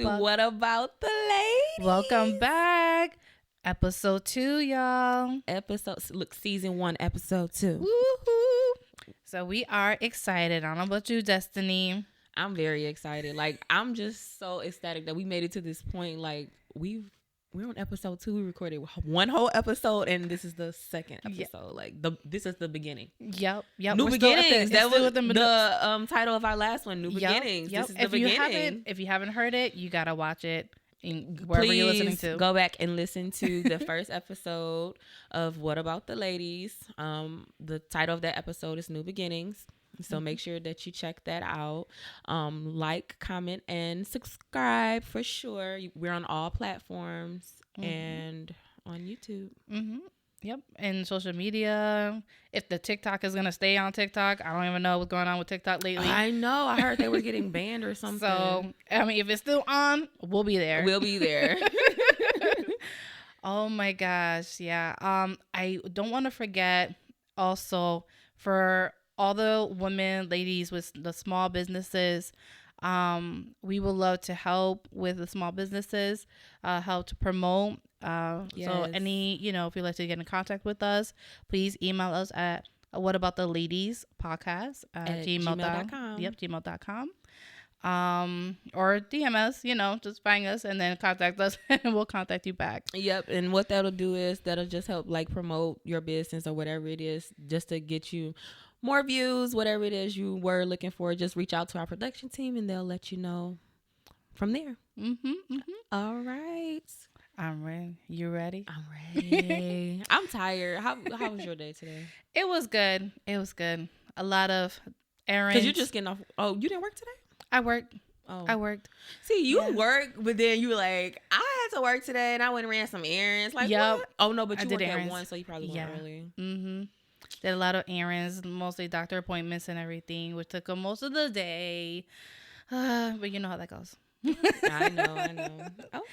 What about the ladies? Welcome back. Episode 2, y'all. Season 1, episode 2. Woohoo! So we are excited. I don't know about you, Destiny. I'm very excited. Like, I'm just so ecstatic that we made it to this point. Like, we're on episode 2. We recorded one whole episode, and this is the second episode. Like, this is the beginning. Yep. New beginnings. That was the title of our last one. New beginnings. Yep. This is the beginning. If you haven't heard it, you gotta watch it wherever you're listening to. Go back and listen to the first episode of What About the Ladies. The title of that episode is New Beginnings. So make sure that you check that out. Like, comment, and subscribe for sure. We're on all platforms and on YouTube. Yep. And social media. If the TikTok is going to stay on TikTok, I don't even know what's going on with TikTok lately. I know. I heard they were getting banned or something. So, I mean, if it's still on, we'll be there. We'll be there. Oh my gosh. Yeah. I don't want to forget also for all the women, ladies with the small businesses, we would love to help with the small businesses, help to promote. Yes. So any, if you'd like to get in contact with us, please email us at whatabouttheladies.podcast at gmail.com. Yep, gmail.com. Or DM us, just find us and then contact us and we'll contact you back. Yep. And what that'll do is that'll just help like promote your business or whatever it is, just to get you more views, whatever it is you were looking for. Just reach out to our production team and they'll let you know from there. All right. I'm ready. You ready? I'm ready. I'm tired. How was your day today? It was good. A lot of errands. Because you're just getting off. Oh, you didn't work today? I worked. Oh. I worked. See, you work, but then you were like, I had to work today and I went and ran some errands. Like, what? Oh, no, but you worked at 1, so you probably went early. Did a lot of errands, mostly doctor appointments and everything, which took up most of the day. But you know how that goes. I know. Okay.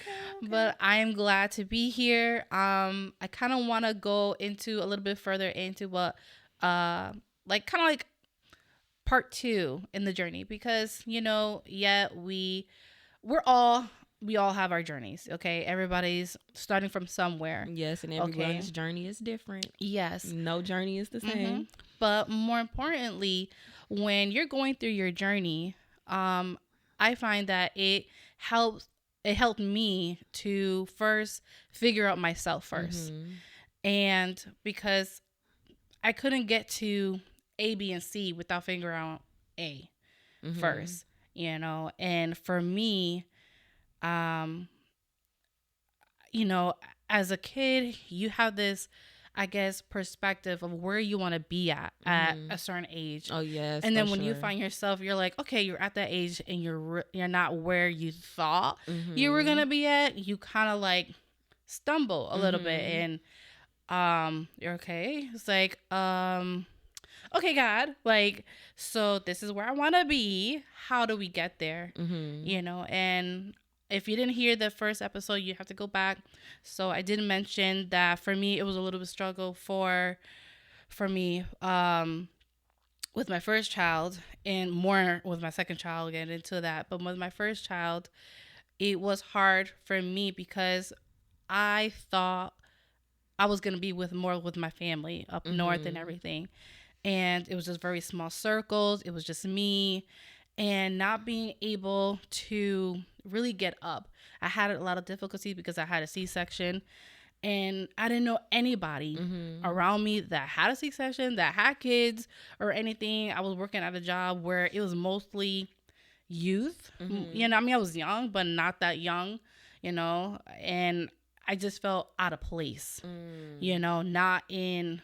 But I'm glad to be here. I kind of want to go into a little bit further into what, like part 2 in the journey, because we all have our journeys. Okay, everybody's starting from somewhere. Yes, and everyone's journey is different. Yes, no journey is the same. But more importantly, when you're going through your journey, I find that it helped me to first figure out myself first. And because I couldn't get to A, B, and C without figuring out A first, and for me, as a kid, you have this, I guess, perspective of where you want to be at a certain age. Oh, yes. And then when you find yourself, you're like, okay, you're at that age and you're not where you thought you were going to be at. You kind of like stumble a little bit and you're okay. It's like, okay, God, like, so this is where I want to be. How do we get there? And if you didn't hear the first episode, you have to go back. So I did mention that for me, it was a little bit struggle for me with my first child, and more with my second child. I'll get into that. But with my first child, it was hard for me because I thought I was going to be with my family up north and everything. And it was just very small circles. It was just me. And not being able to really get up. I had a lot of difficulty because I had a C-section. And I didn't know anybody around me that had a C-section, that had kids or anything. I was working at a job where it was mostly youth. I was young, but not that young, and I just felt out of place, Mm. not in,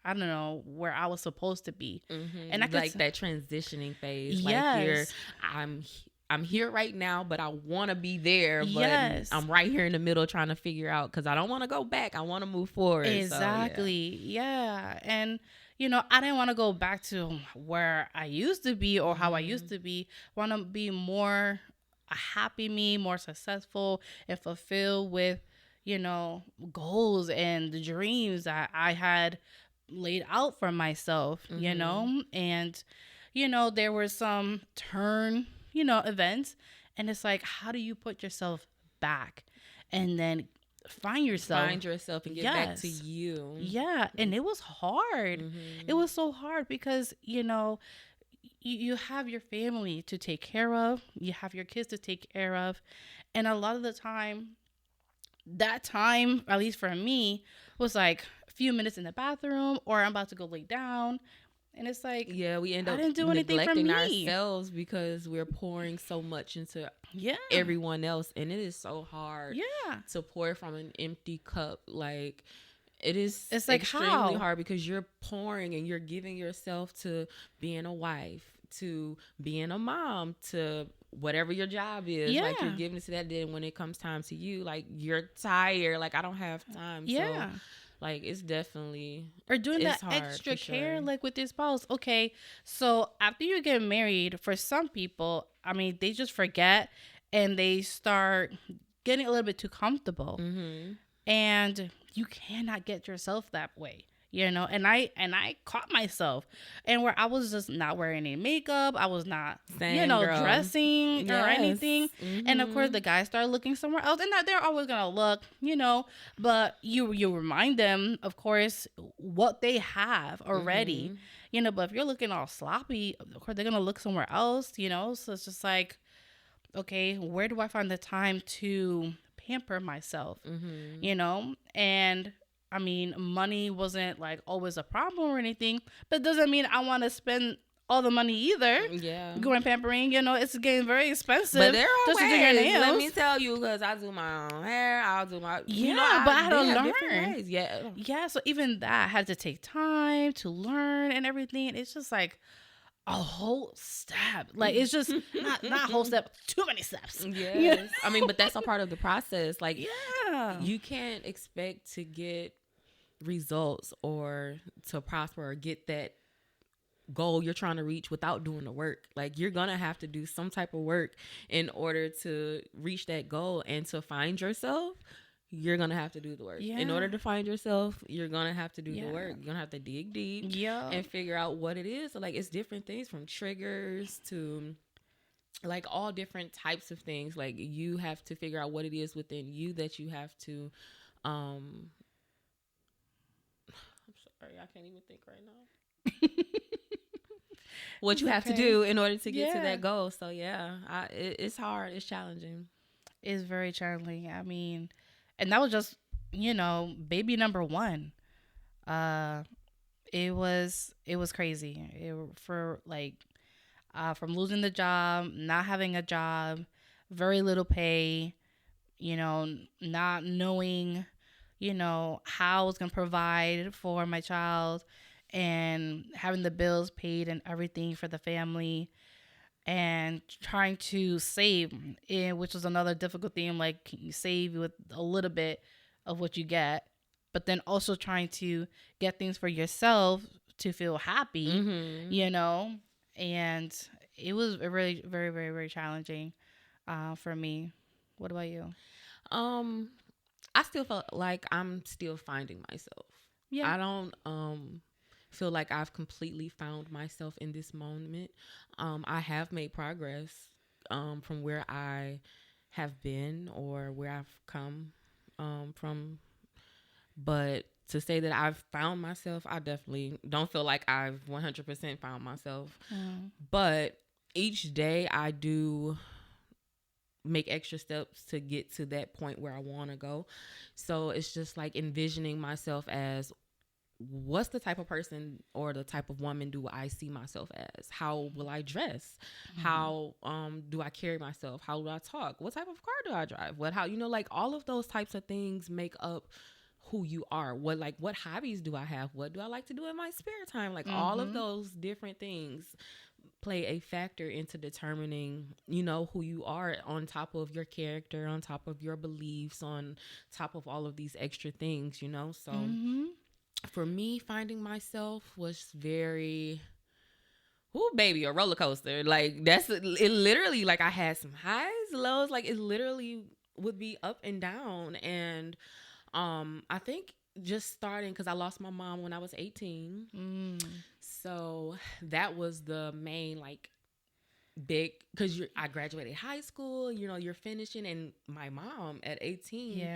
I don't know, where I was supposed to be. And I could, Like that transitioning phase. Like yes, I'm I'm here right now, but I want to be there, but yes, I'm right here in the middle trying to figure out because I don't want to go back. I want to move forward. So yeah. exactly. Yeah. And, I didn't want to go back to where I used to be or how I used to be. I want to be more a happy me, more successful and fulfilled with, goals and the dreams that I had laid out for myself, and, there were some events, and it's like, how do you put yourself back and then find yourself? Find yourself and get back to you. Yeah, and it was hard. It was so hard because, you have your family to take care of, you have your kids to take care of, and a lot of the time, that time, at least for me, was like a few minutes in the bathroom, or I'm about to go lay down, and it's like, Yeah, we end I up didn't do anything for neglecting me. ourselves because we're pouring so much into Yeah, everyone else, and it is so hard yeah. to pour from an empty cup. Like it is It's like, extremely how? hard because you're pouring and you're giving yourself to being a wife, to being a mom, to whatever your job is. Yeah, Like you're giving it to that. Then when it comes time to you, like you're tired. Like I don't have time. yeah. So like it's definitely Or doing it's that hard extra for care, sure. like with your spouse. Okay, so after you get married, for some people, I mean, they just forget and they start getting a little bit too comfortable, Mm-hmm. and you cannot get yourself that way. And I caught myself, and where I was just not wearing any makeup, I was not, Same girl. dressing or Yes. anything. And of course, the guys started looking somewhere else, and they're always gonna look, but you remind them, of course, what they have already, But if you're looking all sloppy, of course they're gonna look somewhere else, So it's just like, okay, where do I find the time to pamper myself? And I mean, money wasn't like always a problem or anything, but it doesn't mean I want to spend all the money either. Yeah. Going pampering, it's getting very expensive. But there are just ways. to do your nails. Let me tell you, because I do my own hair. I'll do my. Yeah, but I had to they have different learn. ways. Yeah. Yeah, so even that had to take time to learn and everything. It's just like a whole step. Like it's just not a whole step, too many steps. Yes. I mean, but that's a part of the process. Like, Yeah. you can't expect to get results or to prosper or get that goal you're trying to reach without doing the work. Like you're gonna have to do some type of work in order to reach that goal, and to find yourself you're gonna have to do the work. Yeah. In order to find yourself, you're gonna have to do Yeah. the work. You're gonna have to dig deep Yeah. and figure out what it is. So like it's different things, from triggers to like all different types of things. Like you have to figure out what it is within you that you have to I'm sorry, I can't even think right now. What you have to do in order to get to that goal. So yeah, it's hard. It's challenging. It's very challenging. I mean, and that was just, baby number one. It was crazy. For like, from losing the job, not having a job, very little pay, not knowing, how I was gonna provide for my child, and having the bills paid and everything for the family, and trying to save, which was another difficult thing. Like, can you save with a little bit of what you get, but then also trying to get things for yourself to feel happy, and it was really very, very, very challenging for me. What about you? I still felt like I'm still finding myself. Yeah. I don't feel like I've completely found myself in this moment. I have made progress from where I have been or where I've come from. But to say that I've found myself, I definitely don't feel like I've 100% found myself. But each day I do make extra steps to get to that point where I want to go. So it's just like envisioning myself as what's the type of person or the type of woman do I see myself as? How will I dress? How do I carry myself? How do I talk? What type of car do I drive? What how like all of those types of things make up who you are. What hobbies do I have? What do I like to do in my spare time? Like all of those different things play a factor into determining, who you are, on top of your character, on top of your beliefs, on top of all of these extra things. So for me, finding myself was very, oh baby, a roller coaster. Like it literally, like I had some highs, lows, like it literally would be up and down. And I think just starting, because I lost my mom when I was 18. So that was the main, like, big, because I graduated high school, you're finishing, and my mom at 18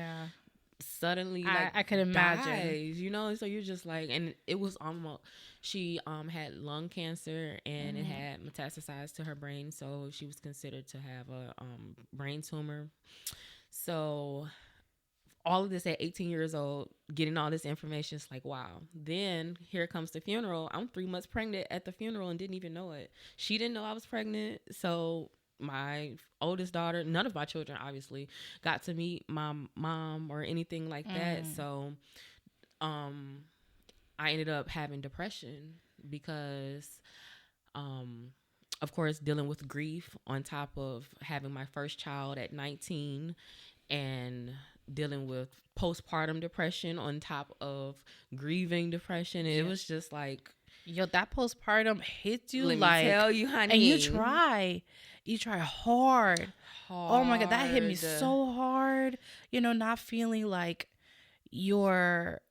suddenly, like, I could imagine dies, so you're just like, and it was almost, she had lung cancer, and it had metastasized to her brain, so she was considered to have a brain tumor. So all of this at 18 years old, getting all this information, it's like, wow. Then here comes the funeral. I'm 3 months pregnant at the funeral and didn't even know it. She didn't know I was pregnant. So my oldest daughter, none of my children obviously got to meet my mom or anything like that. So I ended up having depression because of course, dealing with grief on top of having my first child at 19 and dealing with postpartum depression on top of grieving depression. It was just like, yo, that postpartum hits you, let like, me tell you, honey. And you try hard. Oh my God, that hit me so hard. Not feeling like you're,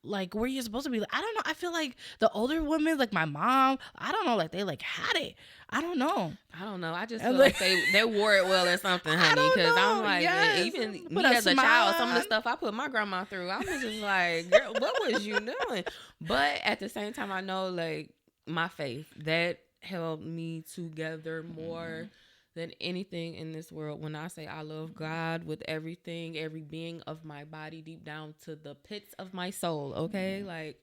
like where you're supposed to be. I don't know. I feel like the older women, like my mom, I don't know, like they like had it. I don't know. I just feel like they wore it well or something, honey. Because I'm like, even me as a child, some of the stuff I put my grandma through, I was just like, girl, what was you doing? But at the same time, I know, like, my faith, that held me together more than anything in this world. When I say I love God with everything, every being of my body, deep down to the pits of my soul, okay? Like,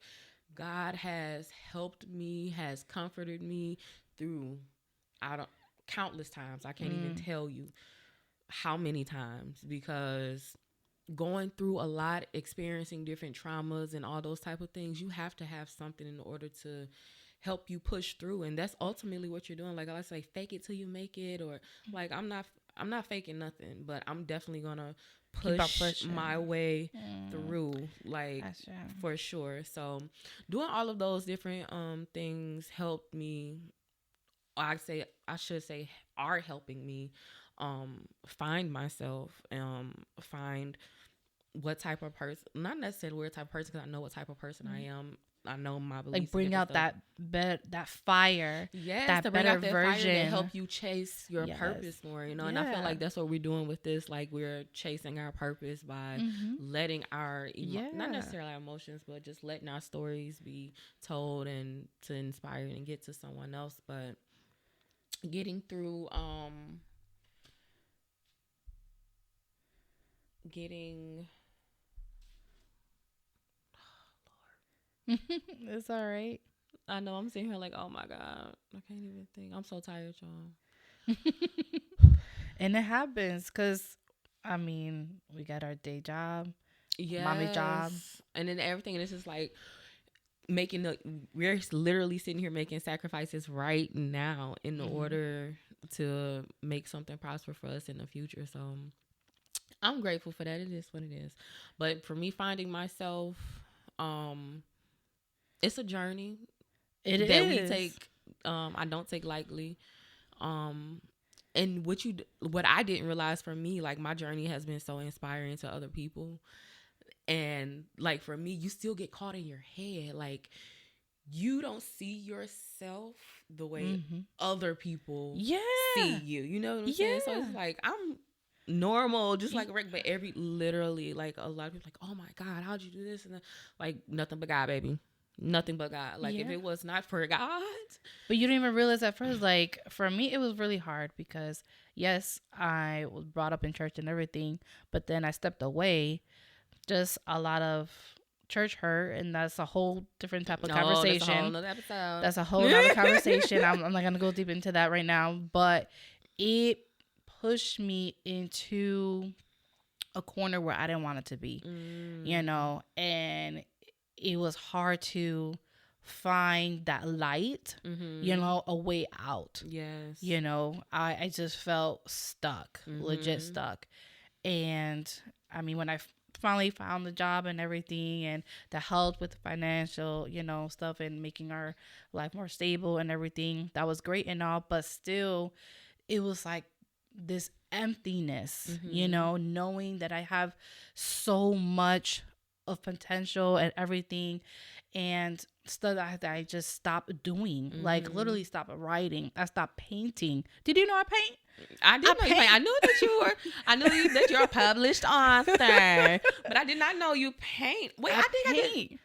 God has helped me, has comforted me through countless times. I can't even tell you how many times, because going through a lot, experiencing different traumas and all those type of things, you have to have something in order to help you push through. And that's ultimately what you're doing. Like I say, fake it till you make it, or like I'm not faking nothing, but I'm definitely gonna push my way through, like, for sure. So doing all of those different things helped me. I should say are helping me find myself, find what type of person, not necessarily what type of person, because I know what type of person I am. I know my beliefs. Like bring out that fire. Yes, that to bring better out that version. fire to help you chase your purpose more, And I feel like that's what we're doing with this. Like, we're chasing our purpose by letting our, not necessarily our emotions, but just letting our stories be told and to inspire and get to someone else. But getting through, It's all right. I know I'm sitting here like, oh my God, I can't even think. I'm so tired, y'all. And it happens because, I mean, we got our day job, mommy job, and then everything. And it's just like we're literally sitting here making sacrifices right now in order to make something prosper for us in the future. So I'm grateful for that. It is what it is. But for me, finding myself, it's a journey. We take. I don't take lightly. And what I didn't realize, for me, like, my journey has been so inspiring to other people. And like, for me, you still get caught in your head. Like, you don't see yourself the way other people see you. You know what I'm saying? So it's like, I'm normal, just like Rick, but literally, like, a lot of people like, oh my God, how'd you do this? And then, like, nothing but God, baby. Nothing but God. Like, if it was not for God. But you didn't even realize at first. Like, for me, it was really hard because, yes, I was brought up in church and everything, but then I stepped away. Just a lot of church hurt, and that's a whole different type of That's a conversation. whole nother episode. That's a whole nother conversation. I'm not gonna go deep into that right now, but it pushed me into a corner where I didn't want it to be, you know, and it was hard to find that light, you know, a way out. Yes. You know, I just felt stuck, legit stuck. And I mean, when I finally found the job and everything, and the help with the financial, you know, stuff, and making our life more stable and everything, that was great and all, but still it was like this emptiness, you know, knowing that I have so much of potential and everything, and stuff that I just stopped doing, like literally stopped writing. I stopped painting. Did you know I paint? I did know you paint. I knew that you were. I knew that you're a published author, but I did not know you paint. Wait, I think I did.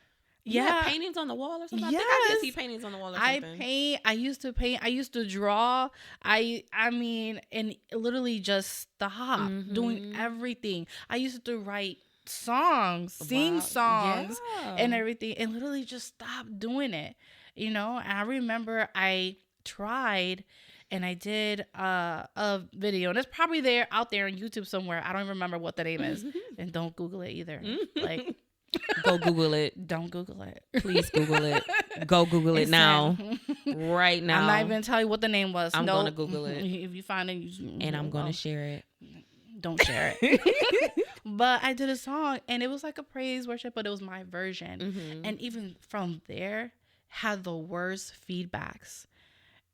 You have paintings on the wall or something? Yes. I think I did see paintings on the wall or something. I paint. I used to paint. I used to draw. I mean, and literally just stop doing everything. I used to write songs, sing songs, and everything, and literally just stop doing it, you know. And I remember I tried, and I did a video, and it's probably out there on YouTube somewhere. I don't even remember what the name is, and don't Google it either. Like, go Google it. Don't Google it. Please Google it. Go Google it now. Right now. I'm not even tell you what the name was. I'm gonna Google it. If you find it, and I'm gonna share it. Don't share it. But I did a song, and it was like a praise worship, but it was my version. And even from there, had the worst feedbacks.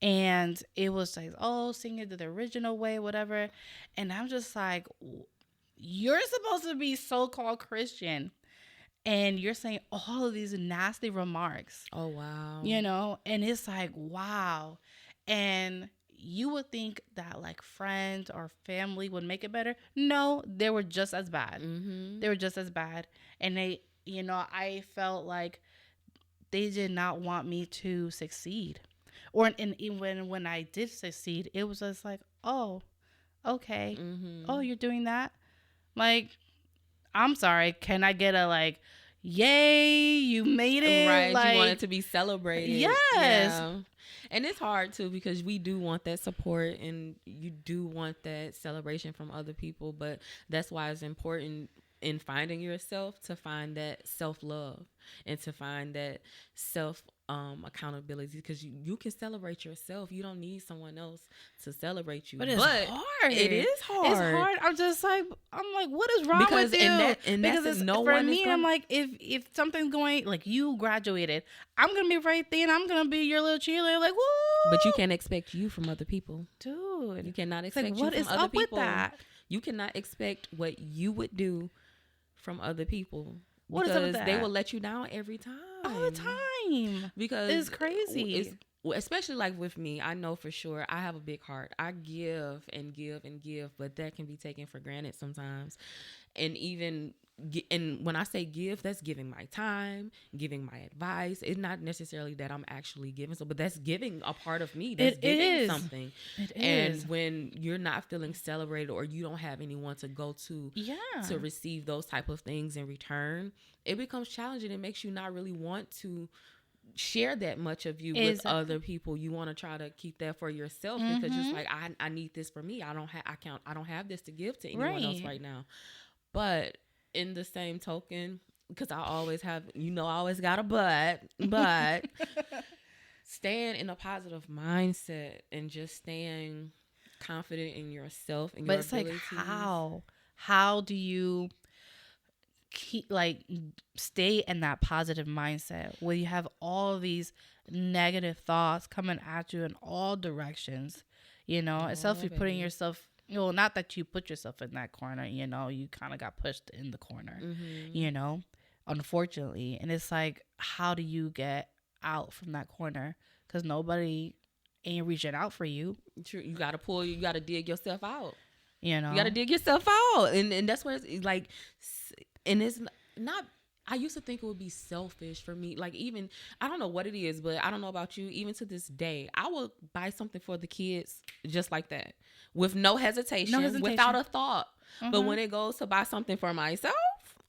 And it was like, oh, sing it the original way, whatever. And I'm just like, you're supposed to be so-called Christian, and you're saying all of these nasty remarks. Oh, wow. You know, and it's like, wow. And you would think that like friends or family would make it better. No, they were just as bad. They were just as bad. And they, you know, I felt like they did not want me to succeed. Or even when I did succeed, it was just like, oh, okay. Oh, you're doing that? Like, I'm sorry. Can I get a like, yay, you made it? Right. Like, you want it to be celebrated. Yes. Yeah. And it's hard too, because we do want that support, and you do want that celebration from other people. But that's why it's important in finding yourself to find that self-love and to find that self accountability, because you can celebrate yourself. You don't need someone else to celebrate you. But it's hard. It is hard. It's hard. I'm like, what is wrong with you? Because for me, I'm like, if something's going, like, you graduated, I'm gonna be right there, and I'm gonna be your little cheerleader, like, woo. But you can't expect you from other people, dude. You cannot expect like, you what from is other up people. With that? You cannot expect what you would do from other people. What is up with that? They will let you down every time. All the time. Because it's crazy. Especially like with me, I know for sure I have a big heart. I give and give and give, but that can be taken for granted sometimes. And when I say give, that's giving my time, giving my advice. It's not necessarily that I'm actually giving, but that's giving a part of me. That's giving something. It is. And when you're not feeling celebrated, or you don't have anyone to go to receive those type of things in return, it becomes challenging. It makes you not really want to share that much of you with other people. You want to try to keep that for yourself, because it's like, I need this for me. I don't have this to give to anyone else right now. But in the same token, because I always have, I always got a but staying in a positive mindset and just staying confident in yourself and your abilities. Like, how do you keep, like, stay in that positive mindset where you have all these negative thoughts coming at you in all directions? It's you're putting yourself, not that you put yourself in that corner, you kind of got pushed in the corner, unfortunately. And it's like, how do you get out from that corner? Because nobody ain't reaching out for you. True. You got to dig yourself out. You got to dig yourself out. And that's what it's like. And it's not, I used to think it would be selfish for me. Like, even, I don't know what it is, but I don't know about you. Even to this day, I will buy something for the kids just like that, with no hesitation. Without a thought. But when it goes to buy something for myself,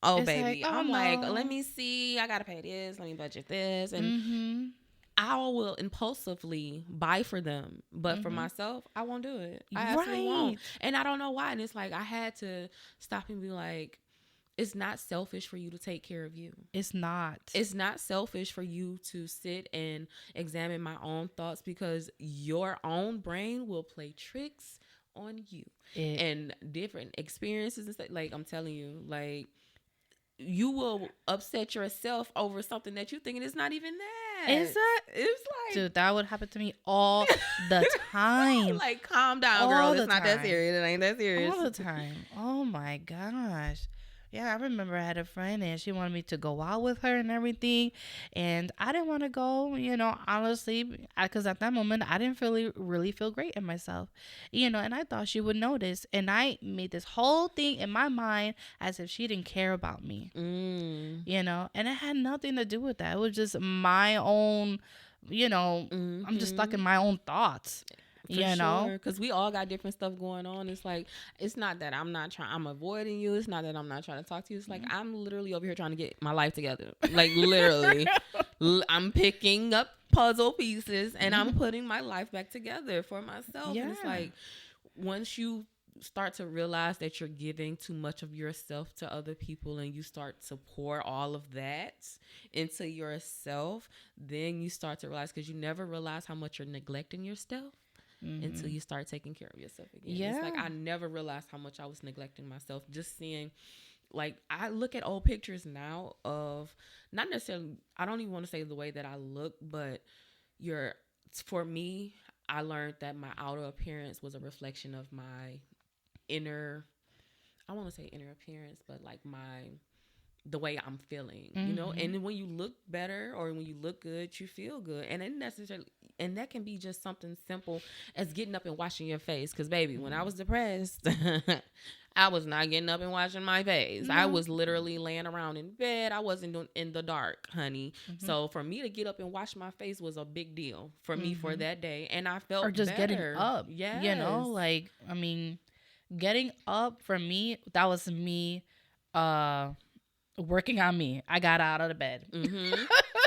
Oh, It's baby. like, oh I'm like, no. let me see. I got to pay this. Let me budget this. And Mm-hmm. I will impulsively buy for them. But for Mm-hmm. myself, I won't do it. I absolutely won't. Right. And I don't know why. And it's like, I had to stop and be like, it's not selfish for you to take care of you. It's not. It's not selfish for you to sit and examine my own thoughts, because your own brain will play tricks on you and different experiences and stuff. Like, I'm telling you, like, you will upset yourself over something that you thinking is not even that. Is that? It's like, Dude, that would happen to me all the time. like, calm down, All girl. the It's not that time. serious. It ain't that serious. All the time. Oh my gosh. Yeah, I remember I had a friend and she wanted me to go out with her and everything. And I didn't want to go, honestly, because at that moment, I didn't really feel great in myself, and I thought she would notice. And I made this whole thing in my mind as if she didn't care about me, and it had nothing to do with that. It was just my own, I'm just stuck in my own thoughts. Because we all got different stuff going on. It's like, it's not that I'm avoiding you. It's not that I'm not trying to talk to you. It's like, I'm literally over here trying to get my life together. Like, literally, I'm picking up puzzle pieces and I'm putting my life back together for myself. Yeah. And it's like, once you start to realize that you're giving too much of yourself to other people and you start to pour all of that into yourself, then you start to realize, because you never realize how much you're neglecting yourself. Until you start taking care of yourself again. Yeah. It's like, I never realized how much I was neglecting myself. Just seeing, like, I look at old pictures now of, not necessarily, I don't even want to say the way that I look, but for me, I learned that my outer appearance was a reflection of my inner, I want to say inner appearance, but like the way I'm feeling, and then when you look better or when you look good, you feel good. And it necessarily, and that can be just something simple as getting up and washing your face. Because, baby, when I was depressed, I was not getting up and washing my face. No. I was literally laying around in bed. I wasn't doing in the dark, honey. So for me to get up and wash my face was a big deal for me for that day. And I felt, or just better. Getting up. Yeah. Like, I mean, getting up for me, that was me, working on me. I got out of the bed.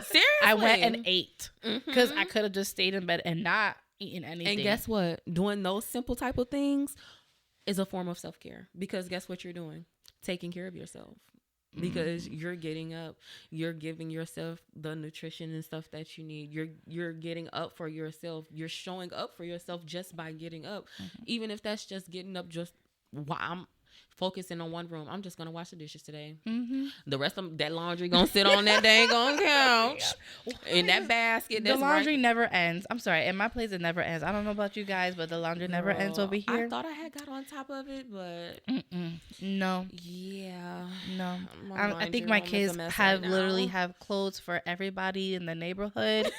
Seriously, I went and ate because I could have just stayed in bed and not eaten anything. And guess what? Doing those simple type of things is a form of self-care, because guess what you're doing? Taking care of yourself, because you're getting up, you're giving yourself the nutrition and stuff that you need. You're getting up for yourself. You're showing up for yourself just by getting up, even if that's just getting up. Just while I'm focusing on one room, I'm just gonna wash the dishes today. The rest of that laundry gonna sit on that dang on couch in that basket. The laundry never ends. I'm sorry, in my place it never ends. I don't know about you guys, but the laundry never ends over here. I thought I had got on top of it, but no. Yeah, no. I think my kids literally have clothes for everybody in the neighborhood.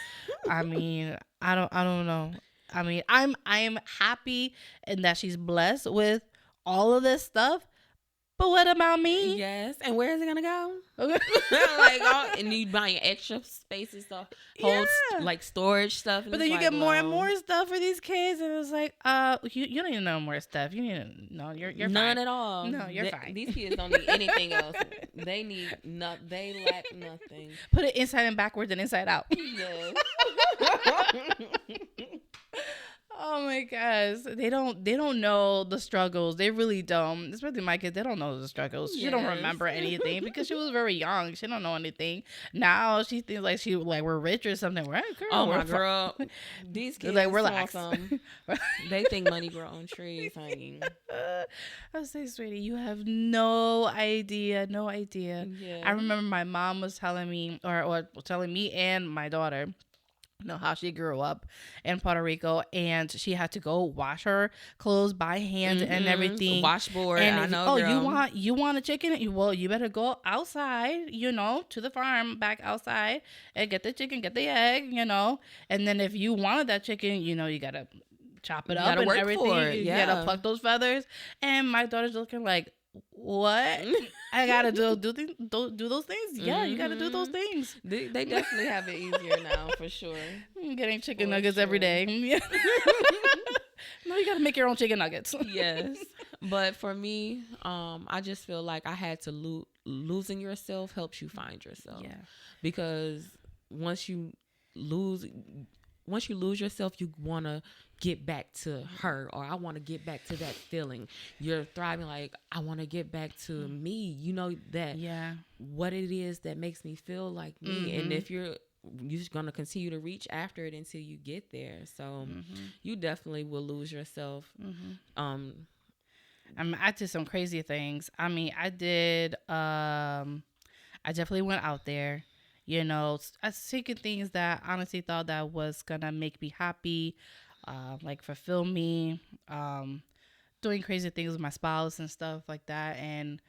I mean, I don't know. I mean, I am happy and that she's blessed with all of this stuff, but what about me? Yes, and where is it gonna go? Like, and you buying extra spaces to hold like storage stuff. But then you get more and more stuff for these kids, and it's like, you don't even know more stuff. You need you're none fine. at all. No, you're fine. These kids don't need anything else. They need they lack nothing. Put it inside and backwards and inside out. Yes. Oh my gosh, they don't know the struggles. They really don't. Especially my kids, they don't know the struggles. She don't remember anything because she was very young. She don't know anything. Now she thinks like we're rich or something. We're girl. Oh my girl, these kids like relax. They think money grow on trees, honey. I say, sweetie, you have no idea. Yeah. I remember my mom was telling me, or telling me and my daughter, how she grew up in Puerto Rico, and she had to go wash her clothes by hand and everything. Washboard. And I know. You want a chicken? Well, you better go outside, to the farm, back outside, and get the chicken, get the egg, And then if you wanted that chicken, you gotta chop it up and everything. You gotta pluck those feathers. And my daughter's looking like, what? I gotta do those things? Yeah, you gotta do those things. They definitely have it easier now, for sure. I'm getting chicken nuggets every day. No, you gotta make your own chicken nuggets. Yes, but for me, I just feel like I had to losing yourself helps you find yourself. Yeah. Because once you lose yourself, you want to get back to her, or I want to get back to that feeling. You're thriving like, I want to get back to me. You know that what it is that makes me feel like me. And if you're just going to continue to reach after it until you get there. So you definitely will lose yourself. I did some crazy things. I mean, I definitely went out there. You know, I was taking things that I honestly thought that was gonna make me happy, like fulfill me, doing crazy things with my spouse and stuff like that, and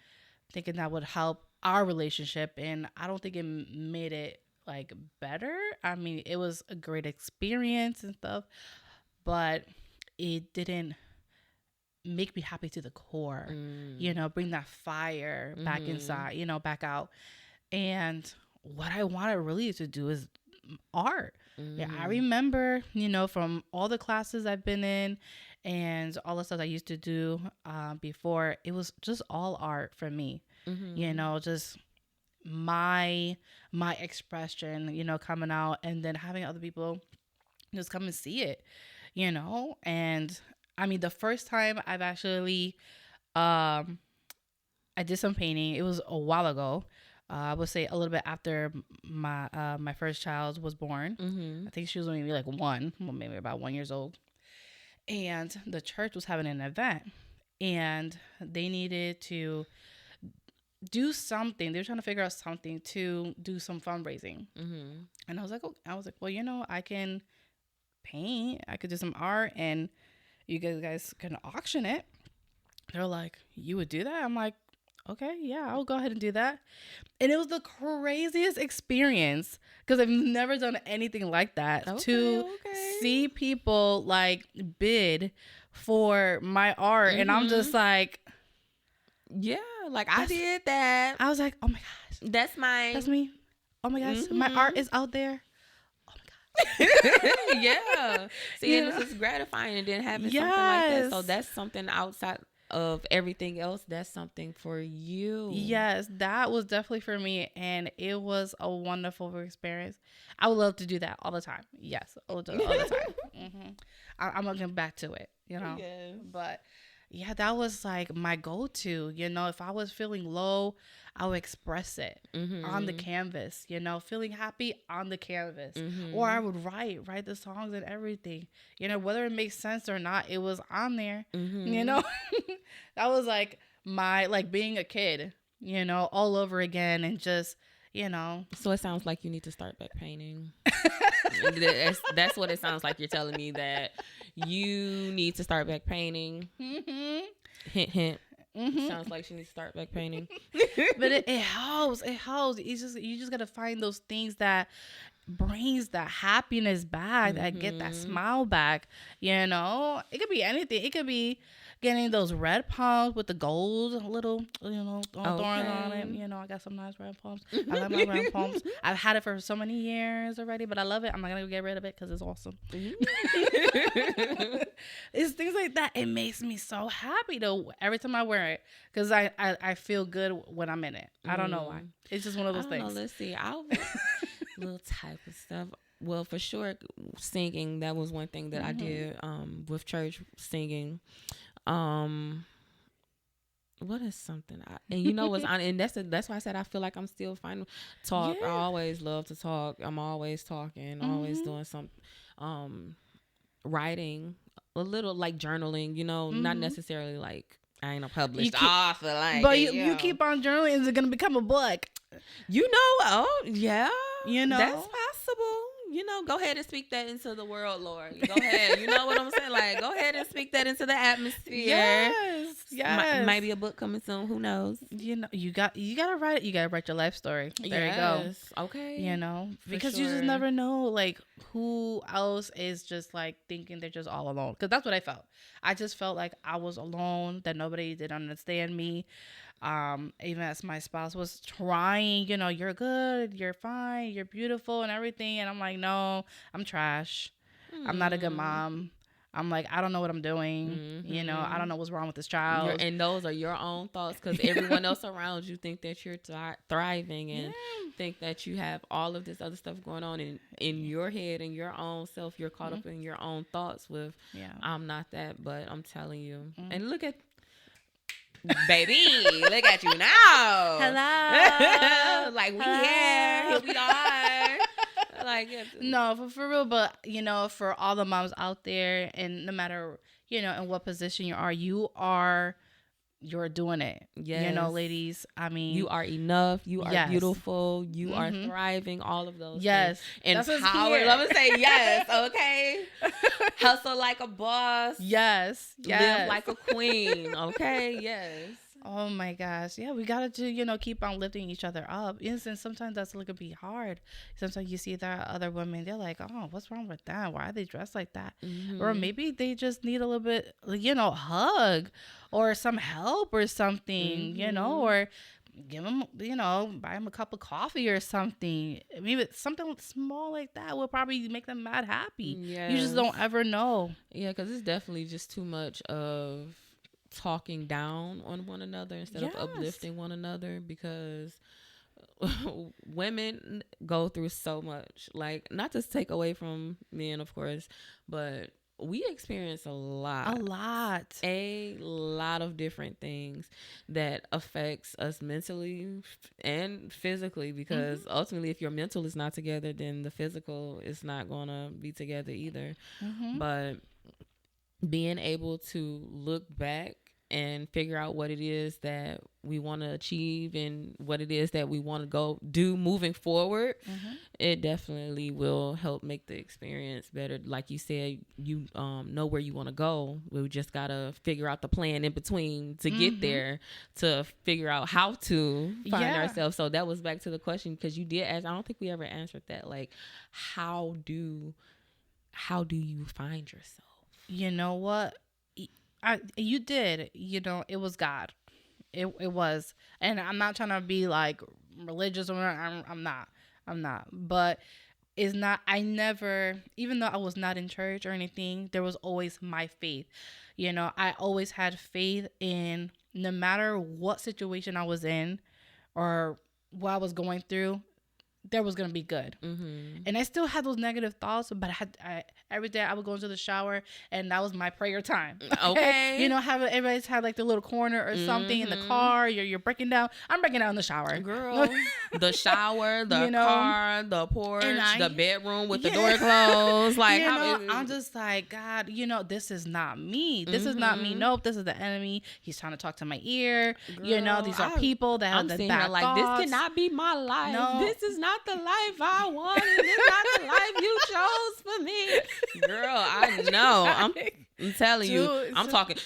thinking that would help our relationship. And I don't think it made it like better. I mean, it was a great experience and stuff, but it didn't make me happy to the core. You know, bring that fire back inside, you know, back out. And what I wanted really to do is art. Yeah, I remember, you know, from all the classes I've been in and all the stuff I used to do before, it was just all art for me. You know, just my expression, you know, coming out, and then having other people just come and see it, you know. And I mean, the first time I've actually I did some painting, it was a while ago. I would say a little bit after my first child was born. I think she was maybe like maybe about 1 year old. And the church was having an event, and they needed to do something. They were trying to figure out something to do some fundraising. And I was like, well, you know, I can paint. I could do some art, and you guys can auction it. They're like, you would do that? I'm like, okay, yeah, I'll go ahead and do that. And it was the craziest experience because I've never done anything like that. To see people like bid for my art. And I'm just like, yeah, like I did that. I was like, oh my gosh, that's me. Oh my gosh, my art is out there. Yeah. See, and this is gratifying, and then having something like that. So that's something outside of everything else. That's something for you. Yes, that was definitely for me, and it was a wonderful experience. I would love to do that all the time. Yes, I would do it all the time. I'm looking back to it, you know. Yes. But yeah, that was like my go-to. You know, if I was feeling low, I would express it on the canvas, you know, feeling happy on the canvas. Or I would write the songs and everything, you know, whether it makes sense or not, it was on there, you know. That was like my, like being a kid, you know, all over again, and just, you know. So it sounds like you need to start back painting. That's what it sounds like. You're telling me that you need to start back painting. Hint, hint. Sounds like she needs to start back painting. But it helps. It helps. You just gotta find those things that brings that happiness back, that get that smile back. You know, it could be anything. It could be getting those red palms with the gold little, you know, thorns on it. You know, I got some nice red palms. I love my red palms. I've had it for so many years already, but I love it. I'm not gonna get rid of it because it's awesome. It's things like that. It makes me so happy though every time I wear it, because I feel good when I'm in it. I don't know why. It's just one of those things. Let's see. Little type of stuff. Well, for sure, singing. That was one thing that I did with church, singing. What is something and you know what's on, and that's why I said I feel like I'm still finding talk. I always love to talk. I'm always talking, always doing some writing, a little like journaling, you know, not necessarily like I ain't a published author, like, but you keep on journaling, is it gonna become a book? You know, you know, that's possible. You know, go ahead and speak that into the world, Lord. Go ahead. You know what I'm saying? Like, go ahead and speak that into the atmosphere. Yes. Might be a book coming soon. Who knows? You know, you gotta write it. You gotta write your life story. There you go. Okay. You know, because you just never know, like, who else is just like thinking they're just all alone. Because that's what I felt. I just felt like I was alone, that nobody did understand me. Even as my spouse was trying, you know, you're good, you're fine, you're beautiful and everything. And I'm like, no, I'm trash. I'm not a good mom. I'm like, I don't know what I'm doing. You know, I don't know what's wrong with this child. And those are your own thoughts, because everyone else around you think that you're thriving and think that you have all of this other stuff going on in your head and your own self. You're caught up in your own thoughts with, I'm not that, but I'm telling you. And look at, baby, look at you now. Hello. Like, we here we are. Like, no, for real. But you know, for all the moms out there, and no matter, you know, in what position you're doing it. Yes. You know, ladies, I mean, you are enough, you are beautiful, you are thriving, all of those things. And power, let me say yes, okay? Hustle like a boss. Yes. Live like a queen, okay? Yes. Oh my gosh. Yeah, we gotta do, you know, keep on lifting each other up. And sometimes that's gonna be hard. Sometimes you see that other women, they're like, oh, what's wrong with that? Why are they dressed like that? Or maybe they just need a little bit, you know, hug or some help or something, you know, or give them, you know, buy them a cup of coffee or something. Maybe something small like that will probably make them mad happy. Yes. You just don't ever know. Yeah, because it's definitely just too much of talking down on one another instead of uplifting one another, because women go through so much. Like, not to take away from men, of course, but we experience a lot of different things that affects us mentally and physically, because ultimately, if your mental is not together, then the physical is not gonna be together either. But being able to look back and figure out what it is that we want to achieve and what it is that we want to go do moving forward, it definitely will help make the experience better. Like you said, you know where you want to go. We just got to figure out the plan in between to get there, to figure out how to find ourselves. So that was back to the question, because you did ask, I don't think we ever answered that. Like, how do you find yourself? You know what? You did, you know, it was God. It was, and I'm not trying to be like religious or I'm not, but it's not, I never, even though I was not in church or anything, there was always my faith. You know, I always had faith in, no matter what situation I was in or what I was going through, there was gonna be good. And I still had those negative thoughts, but every day I would go into the shower, and that was my prayer time. Okay. You know, everybody's had like the little corner or something in the car. You're breaking down. I'm breaking down in the shower, girl. The shower, the car, the porch, the bedroom with the door closed. Like, I'm just like, God, you know, this is not me. This is not me. Nope, this is the enemy. He's trying to talk to my ear. Girl, you know, these are people that have the bad thoughts. This cannot be my life. No. This is not the life I wanted. This is not the life you chose for me. Girl, I know. I'm telling you. I'm talking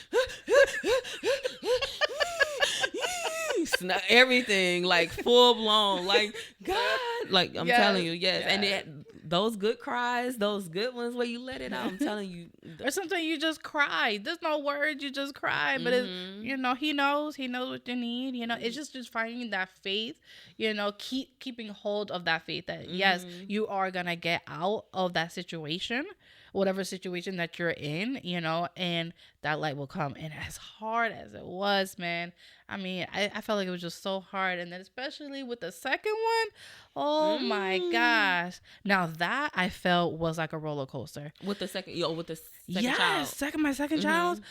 everything, like full blown, like, God, like, I'm telling you, and those good cries, those good ones where you let it out, I'm telling you. Or sometimes you just cry. There's no words, you just cry. But it's, you know, he knows what you need. You know, it's just finding that faith. You know, keeping hold of that faith that yes, you are gonna get out of that situation, whatever situation that you're in. You know, and that light will come. And as hard as it was, man, I mean, I felt like it was just so hard. And then especially with the second one, oh my gosh. Now that I felt was like a roller coaster. With the second child. My second child.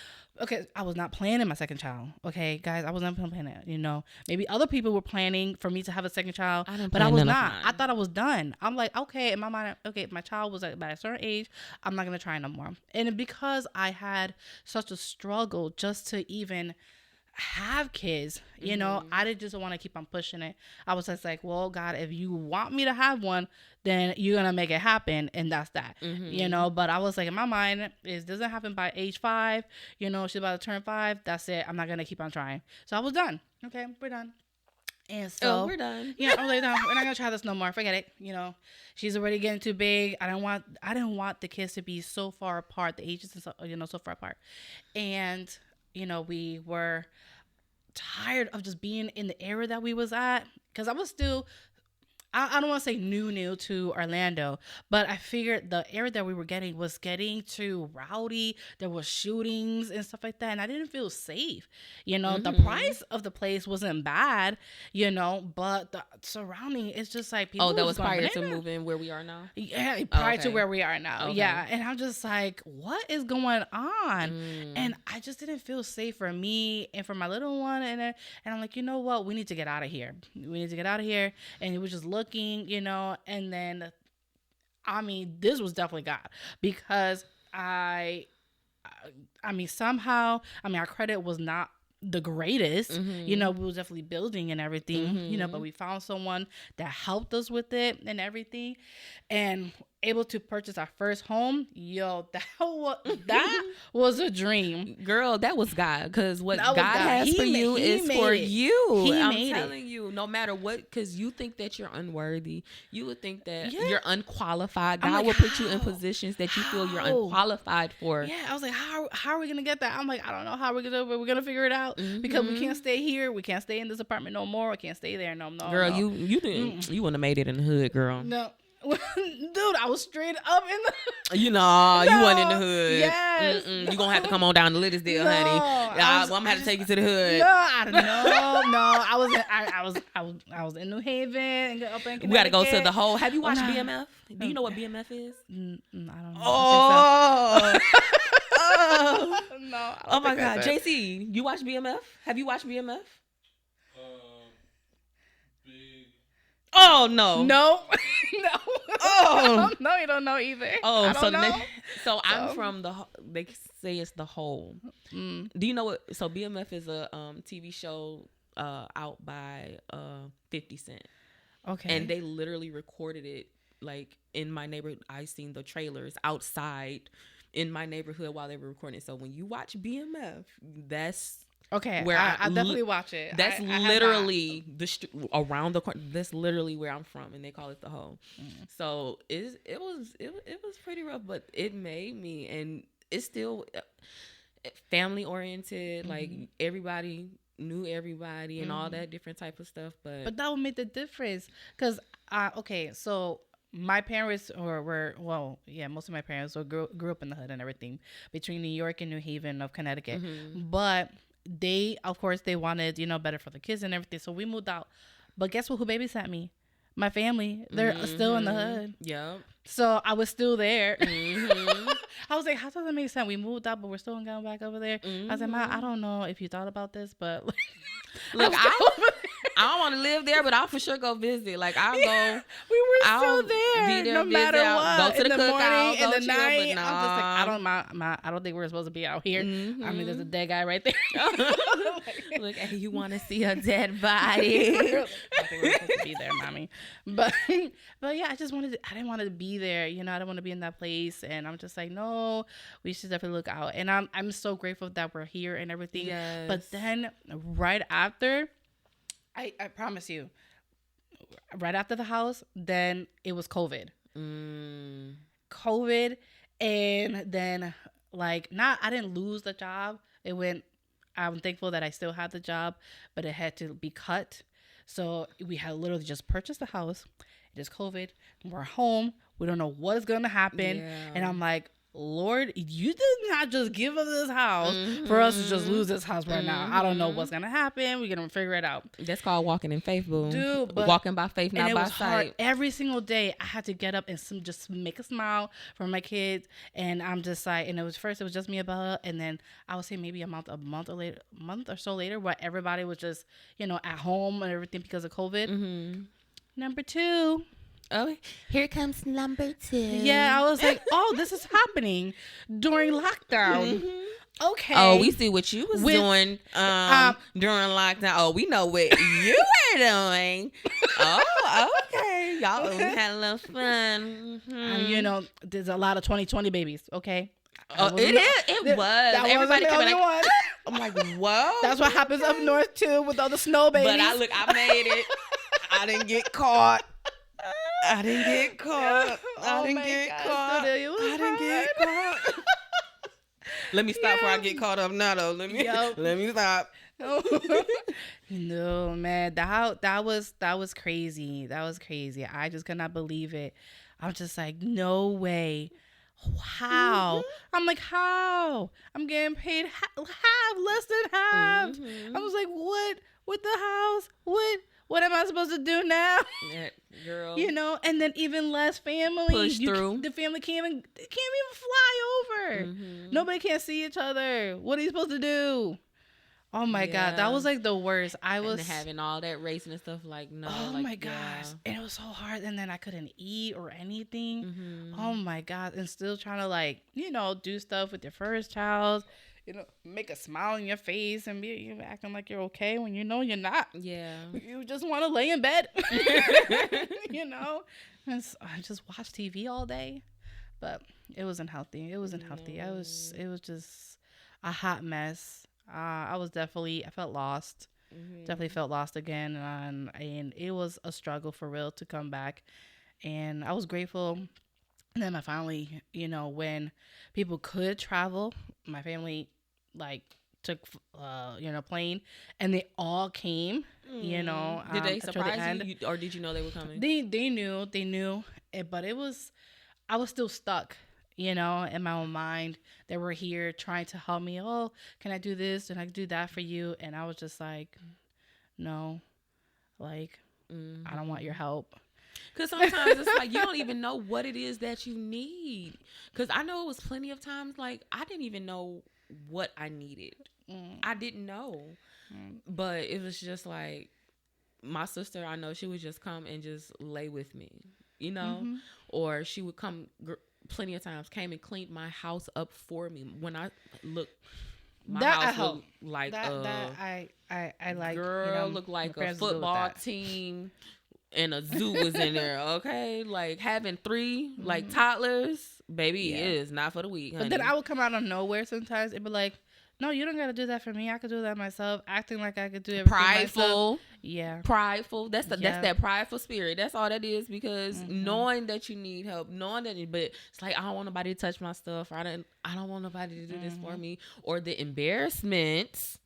Okay, I was not planning my second child. Okay, guys, I was not planning it. You know, maybe other people were planning for me to have a second child, but I was not. I thought I was done. I'm like, okay, in my mind, okay, if my child was like by a certain age, I'm not gonna try no more. And because I had such a struggle just to even have kids, you know, I didn't just want to keep on pushing it. I was just like, well, God, if you want me to have one, then you're gonna make it happen, and that's that. You know, but I was like, in my mind, it doesn't happen by age 5, you know, she's about to turn 5, that's it, I'm not gonna keep on trying. So I was done. Okay, we're done. And so we're done. Yeah, I was like, no, we're not gonna try this no more. Forget it. You know, she's already getting too big. I didn't want the kids to be so far apart, the ages, and so, you know, so far apart. And you know, we were tired of just being in the era that we was at, because I was still I don't want to say new to Orlando, but I figured the area that we were getting was getting too rowdy. There was shootings and stuff like that, and I didn't feel safe. The price of the place wasn't bad, but the surrounding, it's just like people. Oh, that was prior to moving where we are now? Yeah, prior to where we are now. Okay. Yeah, and I'm just like, what is going on? And I just didn't feel safe for me and for my little one, and I'm like, you know what? We need to get out of here. And it was just looking, and then, I mean, this was definitely God, because somehow, our credit was not the greatest, we was definitely building and everything, but we found someone that helped us with it and everything, and able to purchase our first home. That was a dream, girl. That was God, because what God has for you is for you. I'm telling you, no matter what, because you think that you're unworthy, you would think that you're unqualified. God will put you in positions that you feel you're unqualified for. Yeah, I was like, how are we gonna get that? I'm like, I don't know how we're gonna do it, but we're gonna figure it out, because we can't stay here. We can't stay in this apartment no more. I can't stay there. No, girl, no. you wouldn't have made it in the hood, girl. No. Dude, I was straight up in the. You wasn't in the hood. Yes. You gonna have to come on down to Liddesdale, honey. I'm gonna have to take you to the hood. No, I don't know. No, I was in New Haven and up in Connecticut. We gotta go to the whole. Have you watched BMF? Do you know what BMF is? I don't know. Oh. No. Oh my God, JC, you watch BMF? Have you watched BMF? Oh no. No. Oh no, you don't know either. Oh, so I'm from they say it's the whole. Do you know what? So BMF is a TV show out by 50 Cent. Okay. And they literally recorded it like in my neighborhood. I seen the trailers outside in my neighborhood while they were recording it. So when you watch BMF, that's okay, where I definitely watch it. That's literally around the corner. That's literally where I'm from, and they call it the Hole. So it was pretty rough, but it made me, and it's still family oriented. Like everybody knew everybody and all that different type of stuff. But that would make the difference, because so my parents most of my parents grew up in the hood and everything between New York and New Haven of Connecticut, but they, of course, they wanted, better for the kids and everything. So we moved out. But guess what? Who babysat me? My family. They're still in the hood. Yeah. So I was still there. I was like, how does that make sense? We moved out, but we're still going back over there. I was like, Ma, I don't know if you thought about this, but look, I don't want to live there, but I'll for sure go visit. Like I'll go. We were still there, no matter what. Go to the cookout, in the chill, night. But nah. I'm just like, I don't think we're supposed to be out here. I mean, there's a dead guy right there. Look, hey, you want to see a dead body? I think we're supposed to be there, mommy. But yeah, I didn't want to be there. I didn't want to be in that place, and I'm just like, no, we should definitely look out. And I'm so grateful that we're here and everything. Yes. But then right after, I promise you, right after the house, then it was COVID. COVID, and then I didn't lose the job. I'm thankful that I still had the job, but it had to be cut. So we had literally just purchased the house. It is COVID. We're home. We don't know what is going to happen. Yeah. And I'm like, Lord, you did not just give us this house for us to just lose this house right now. I don't know what's going to happen. We're going to figure it out. That's called walking in faith, boo. Dude, walking by faith, not by sight. Hard. Every single day, I had to get up and just make a smile for my kids. And I'm just like, and it was just me about, and then I would say maybe a month or so later, where everybody was just, at home and everything because of COVID. Number 2. Oh, here comes number 2. Yeah, I was like, oh, this is happening during lockdown. Okay. Oh, we see what you was doing during lockdown. Oh, we know what you were doing. Oh, okay. Y'all had a little fun. There's a lot of 2020 babies, okay? Oh, it was. Everybody coming one. I'm like, whoa. That's what happens up north, too, with all the snow babies. But I made it. I didn't get caught. I didn't get caught. Let me stop before I get caught up now, though. Yep. Let me stop. No, man, that was crazy. That was crazy. I just could not believe it. I was just like, no way. How? I'm like, how? I'm getting paid half, less than half. I was like, what? With the house? What am I supposed to do now? Yeah, girl. You know, and then even less family. Push through. The family can't even fly over. Nobody can see each other. What are you supposed to do? Oh my God, that was like the worst. I was having all that racing and stuff like no. Oh like, my gosh, and it was so hard. And then I couldn't eat or anything. Oh my God, and still trying to like do stuff with your first child. Make a smile on your face and be acting like you're okay when you're not. Yeah, you just want to lay in bed. And I just watch TV all day, but it wasn't healthy. It wasn't healthy. It was just a hot mess. I felt lost. Definitely felt lost again, and it was a struggle for real to come back. And I was grateful. And then I finally, when people could travel, my family took plane, and they all came. Did they surprise you, or did you know they were coming? They knew, but I was still stuck. In my own mind. They were here trying to help me. Oh, can I do this? And I do that for you? And I was just like, no, I don't want your help. Because sometimes it's like you don't even know what it is that you need. Because I know it was plenty of times like I didn't even know what I needed. I didn't know. But it was just like my sister, I know she would just come and just lay with me, or she would come plenty of times, came and cleaned my house up for me. When I look, my house looked like I like girl looked like a football team and a zoo was in there. Okay, like having 3 like toddlers, baby, is not for the weak. Honey. But then I would come out of nowhere sometimes. It'd be like, no, you don't got to do that for me. I could do that myself. Acting like I could do everything myself. Yeah. Prideful. That's that prideful spirit. That's all that is, because knowing that you need help, but it's like I don't want nobody to touch my stuff. Or I don't want nobody to do this for me. Or the embarrassment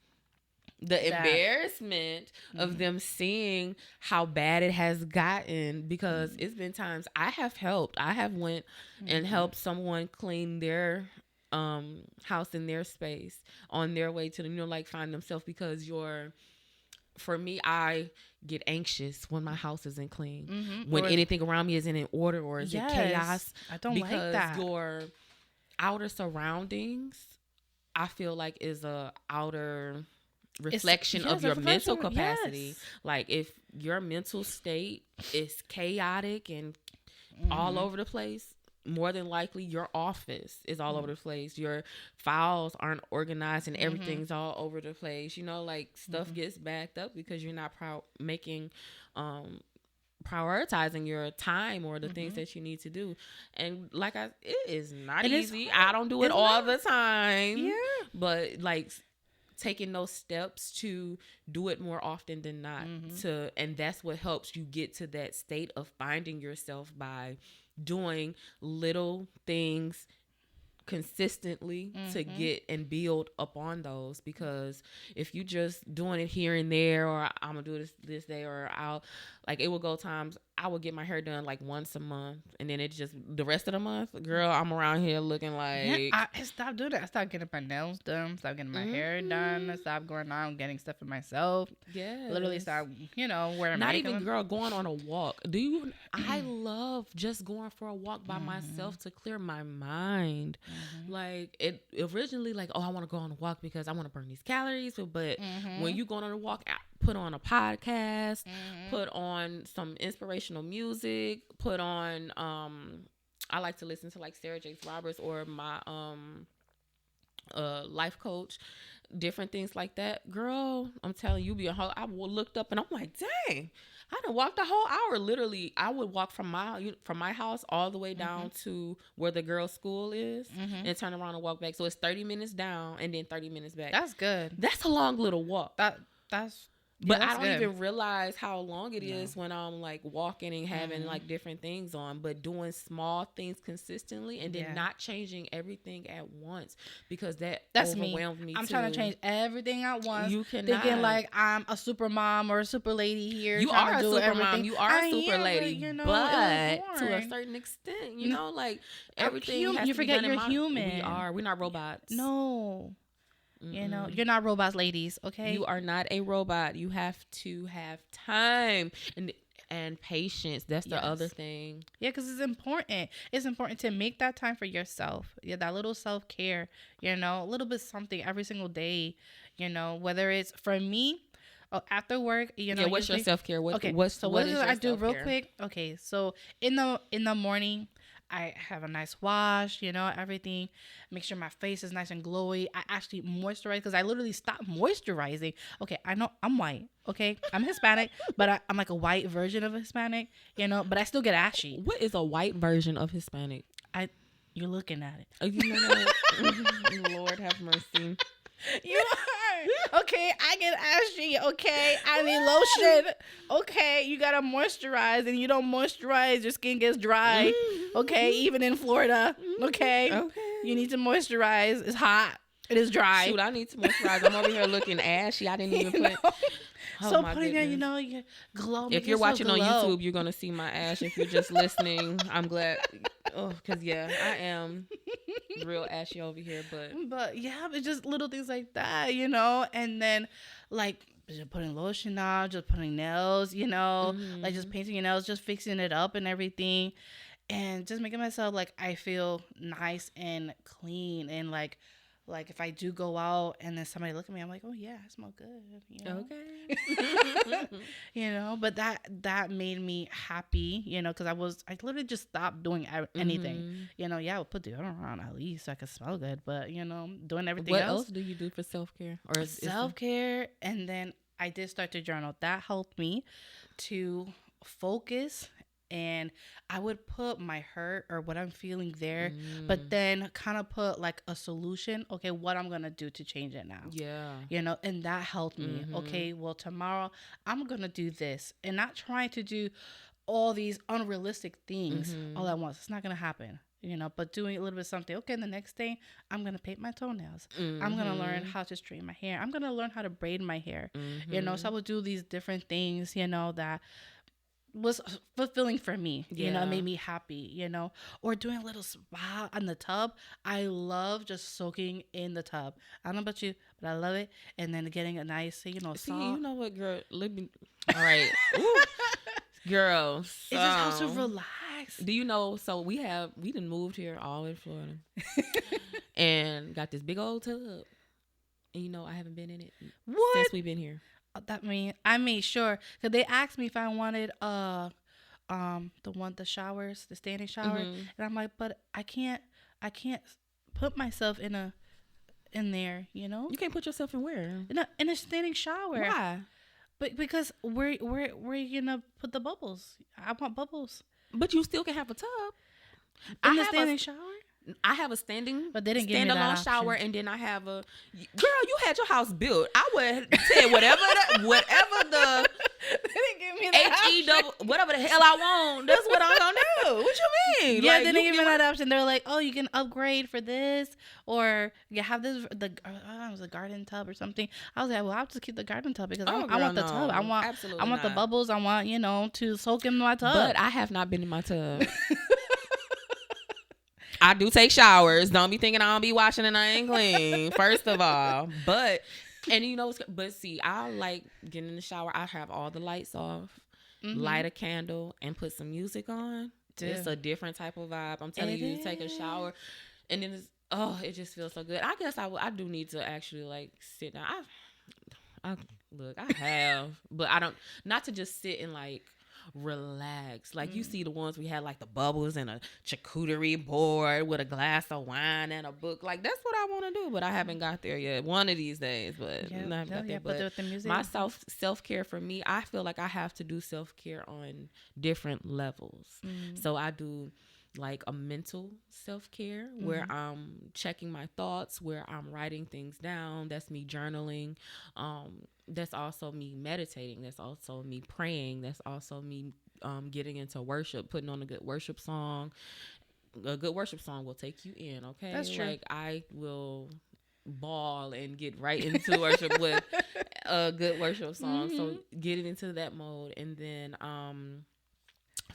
of them seeing how bad it has gotten, because it's been times I have helped. I have went and helped someone clean their house in their space on their way to find themselves, because for me, I get anxious when my house isn't clean, when anything around me isn't in order, or is it chaos. I don't like that. Because your outer surroundings, I feel like, is a outer reflection of your mental capacity. Like if your mental state is chaotic and all over the place, more than likely your office is all over the place. Your files aren't organized and everything's all over the place. Stuff gets backed up because you're not prioritizing your time or the things that you need to do. And it is not easy. I don't do it all the time. Yeah. But taking those steps to do it more often than not, and that's what helps you get to that state of finding yourself, by doing little things consistently to get and build upon those. Because if you just doing it here and there, or I'm gonna do this day, or it will go times I would get my hair done once a month, and then it just the rest of the month, girl, I'm around here looking like I stopped doing that. I stopped getting my nails done, stopped getting my hair done, I stopped going out and getting stuff for myself. Literally stopped wearing not makeup. even going on a walk. I love just going for a walk by myself to clear my mind. It originally I want to go on a walk because I want to burn these calories, but when you go on a walk, put on a podcast, put on some inspirational music, put on I like to listen to Sarah Jakes Roberts, or my life coach, different things like that. Girl, I'm telling you, I looked up and I'm like, dang, I done walked a whole hour. Literally, I would walk from my house all the way down to where the girls' school is, and turn around and walk back. So it's 30 minutes down and then 30 minutes back. That's good. That's a long little walk. That's But I that's don't good. even realize how long it No. is when I'm like walking and having like different things on, but doing small things consistently and then Yeah. not changing everything at once, because That's me. overwhelmed me I'm too. trying to change everything at once. You cannot. Thinking like I'm a super mom or a super lady here. You trying are to a do super everything. mom. You are a I super am, lady. but, you know, but it was to a boring. certain extent, you know, like I'm everything human. has You to be forget done in you're my. human. We are. We're not robots. No. Mm-mm. You know, you're not robots, ladies. Okay. You are not a robot. You have to have time and patience. That's the other Yes. thing. Yeah, because it's important. It's important to make that time for yourself. Yeah, that little self care. You know, a little bit something every single day. You know, whether it's for me. After work, you know. Yeah, what's your usually- self care? Okay, What what is is your I do real self-care? quick? Okay, so in the morning, I have a nice wash, you know, everything. Make sure my face is nice and glowy. I actually moisturize because I literally stopped moisturizing. Okay, I know I'm white. Okay, I'm Hispanic, but I'm like a white version of Hispanic, you know. But I still get ashy. What is a white version of Hispanic? You're looking at it. You know what? Lord have mercy. You are. Okay, I get ashy. Okay, I need lotion. Okay, you gotta moisturize, and you don't moisturize, your skin gets dry. Okay, even in Florida. Okay, you need to moisturize. It's hot. It is dry. Shoot, I need to moisturize. I'm over here looking ashy. I didn't even put. Oh, so my putting that, you goodness. know, you glow. If you're watching on YouTube, you're gonna see my ash. If you're just listening, I'm glad. Oh, cause yeah, I am real ashy over here. But yeah, it's just little things like that, you know, and then like just putting lotion on, just putting nails, you know, like just painting your nails, just fixing it up and everything, and just making myself like I feel nice and clean, and like if I do go out and then somebody look at me, I'm like, oh yeah, I smell good, you know? Okay. You know, but that made me happy, you know, because I literally just stopped doing anything. You know, yeah, I would put deodorant on at least so I could smell good, but you know, doing everything What else else do you do for self care? Or self care, and then I did start to journal. That helped me to focus, and I would put my hurt or what I'm feeling there, but then kind of put like a solution. Okay, what I'm gonna do to change it now. Yeah. You know, and that helped me. Okay, well, tomorrow I'm gonna do this, and not trying to do all these unrealistic things all at once. It's not gonna happen. You know, but doing a little bit of something. Okay, the next day I'm gonna paint my toenails. I'm gonna learn how to straighten my hair. I'm gonna learn how to braid my hair. You know, so I would do these different things. You know, that was fulfilling for me. You know, it made me happy. You know, or doing a little spa in the tub. I love just soaking in the tub. I don't know about you, but I love it. And then getting a nice, you know, See, salt. you know what, girl? Let me. All right. Ooh. Girl, It just helps to relax. Do you know? So we done moved here all in Florida, and got this big old tub. And you know, I haven't been in it since we've been here. I made sure, because they asked me if I wanted the showers, the standing shower, and I'm like, but I can't put myself in there, you know. You can't put yourself in where? In a standing shower. Why? But because where you gonna put the bubbles? I want bubbles. But you still can have a tub. In the standing shower? I have a standing, but they didn't give me that standalone shower, option. and then I have a girl. You had your house built. I would say whatever the They didn't give me that HE whatever the hell I want. That's what I'm gonna do. What you mean? Yeah, Like, they didn't give me that option. They're like, oh, you can upgrade for this, or you have this it was a garden tub or something. I was like, well, I'll just keep the garden tub because I want the tub. I want the bubbles. I want, you know, to soak in my tub. But I have not been in my tub. I do take showers. Don't be thinking I don't be washing and I ain't clean. First of all, but you know, but see, I like getting in the shower. I have all the lights off, light a candle, and put some music on. It's a different type of vibe. I'm telling you, you take a shower, and then it just feels so good. I guess I do need to actually like sit down. I have, but I don't. Not to just sit and like relax. Like you see the ones we had like the bubbles and a charcuterie board with a glass of wine and a book. Like that's what I want to do, but I haven't got there yet. One of these days, but I haven't got there. But the music. My self-care for me, I feel like I have to do self-care on different levels. So I do like a mental self-care where I'm checking my thoughts, where I'm writing things down. That's me journaling. that's also me meditating. That's also me praying. That's also me getting into worship, putting on a good worship song. A good worship song will take you in, okay? That's true. Like, I will bawl and get right into worship with a good worship song. So getting into that mode. And then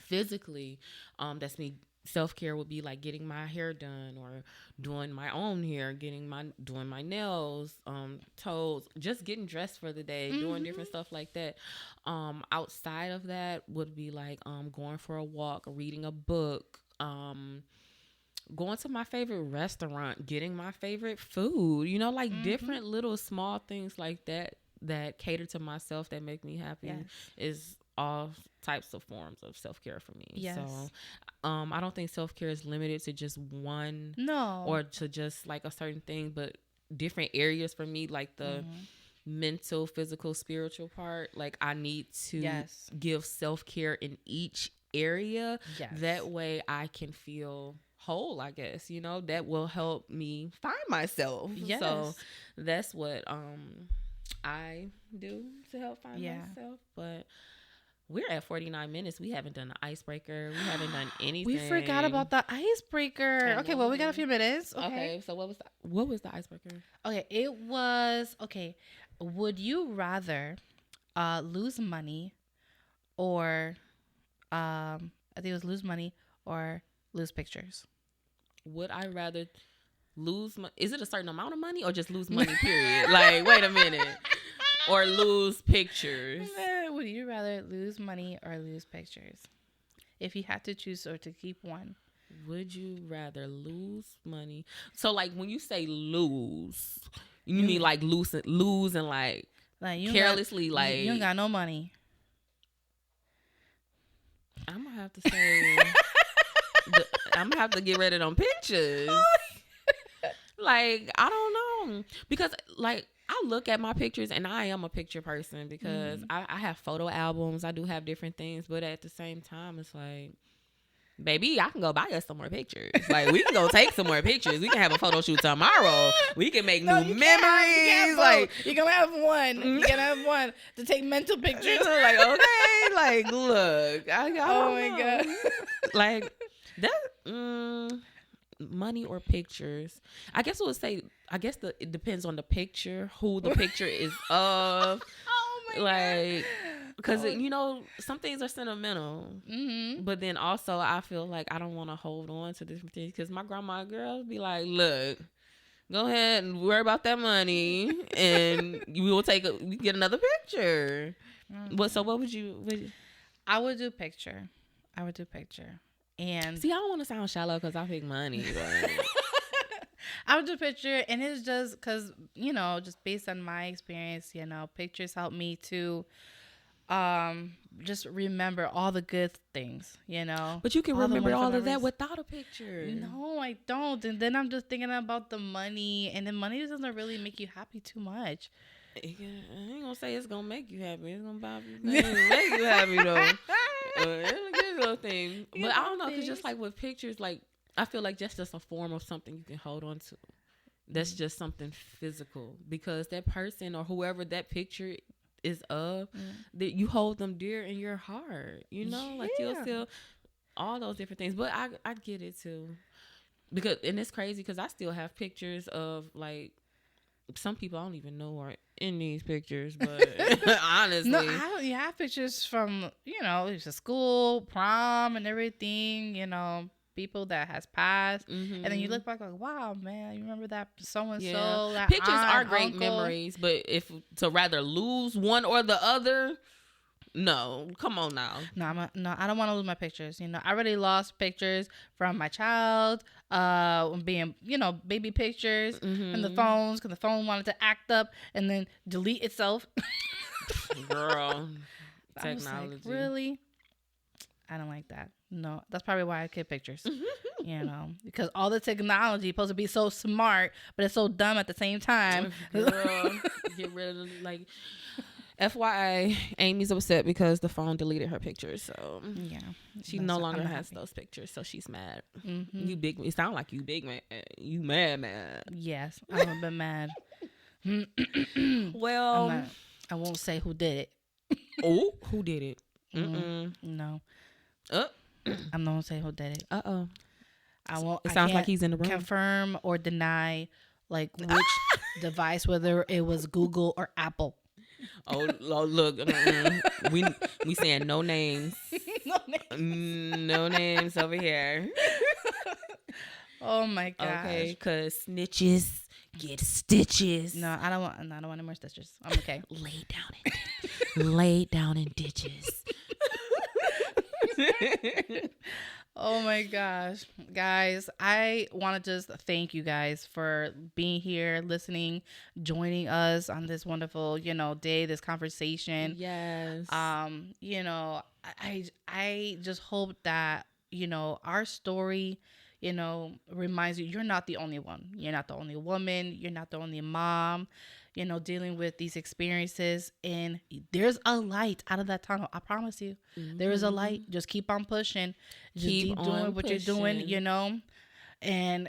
physically, that's me. Self-care would be like getting my hair done or doing my own hair, doing my nails, toes, just getting dressed for the day, doing different stuff like that. Outside of that would be like going for a walk, reading a book, going to my favorite restaurant, getting my favorite food, like different little small things like that cater to myself, that make me happy. Yes. Is all types of forms of self-care for me. Yes. So I don't think self-care is limited to just one, no, or to just like a certain thing, but different areas for me, like the mental, physical, spiritual part. Like, I need to give self-care in each area. That way I can feel whole, I guess, that will help me find myself. So that's what I do to help find myself. But we're at 49 minutes. We haven't done the icebreaker. We haven't done anything. We forgot about the icebreaker. Okay, well, we got a few minutes. Okay, so what was the icebreaker? Okay, it was, would you rather lose money or I think it was lose money or lose pictures? Would I rather lose is it a certain amount of money or just lose money, period? Like, wait a minute. Or lose pictures? Would you rather lose money or lose pictures? If you had to choose or to keep one. Would you rather lose money? So, like, when you say lose, you mean like lose and like you carelessly, like you ain't got no money. I'm gonna have to say I'm gonna have to get rid of them pictures. Like, I don't know, because like I look at my pictures and I am a picture person, because I have photo albums. I do have different things, but at the same time, it's like, baby, I can go buy us some more pictures. Like, we can go take some more pictures. We can have a photo shoot tomorrow. We can make new memories. Like, you're gonna have one. You're gonna have one to take mental pictures. Like, okay, like, look, I oh my god, like that. Money or pictures? I guess it would say. I guess it depends on the picture, who the picture is of. Oh my god! Because some things are sentimental, but then also I feel like I don't want to hold on to different things, because my grandma girls be like, "Look, go ahead and worry about that money, and we will get another picture." So what would you? I would do picture. And see, I don't want to sound shallow because I pick money. But I would do picture, and it's just because, just based on my experience, pictures help me to just remember all the good things, But you can remember all of that without a picture. No, I don't. And then I'm just thinking about the money, and then money doesn't really make you happy too much. I ain't gonna say it's gonna make you happy. It's gonna make you happy though. It's a good little thing. But I don't know, because just like with pictures, like, I feel like that's just a form of something you can hold on to. That's just something physical, because that person or whoever that picture is of, that you hold them dear in your heart. Like, you'll feel all those different things. But I get it too, and it's crazy because I still have pictures of, like, some people I don't even know are in these pictures, but honestly, no, I have pictures from it's a school prom and everything. People that has passed, and then you look back like, wow, man, you remember that so and so. Pictures are great memories, but if to rather lose one or the other. No, come on now. No, I don't want to lose my pictures. I already lost pictures from my child, being, baby pictures from the phones, because the phone wanted to act up and then delete itself. Girl, technology. Like, really? I don't like that. No, that's probably why I keep pictures. Because all the technology is supposed to be so smart, but it's so dumb at the same time. Girl, get rid of like. FYI, Amy's upset because the phone deleted her pictures, so she no longer has those pictures, so she's mad. You big. It sounds like you big man. You mad. Yes, I'm a bit mad. Well, I won't say who did Oh, who did it? it. No, Uh I'm not gonna say who did it. oh. I won't. It I sounds like can't he's in the room. confirm or deny like which device, whether it was Google or Apple. Oh, look, we saying no names. No name. No names over here. Oh my gosh. Okay, cause snitches get stitches. No, I don't want. No, I don't want any more stitches. I'm okay. Lay down in ditches. Oh my gosh, guys, I want to just thank you guys for being here, listening, joining us on this wonderful, day, this conversation. Yes. I just hope that, our story, reminds you you're not the only one. You're not the only woman, you're not the only mom, dealing with these experiences, and there's a light out of that tunnel. I promise you. There is a light. Just keep on pushing. Just keep doing what you're doing, and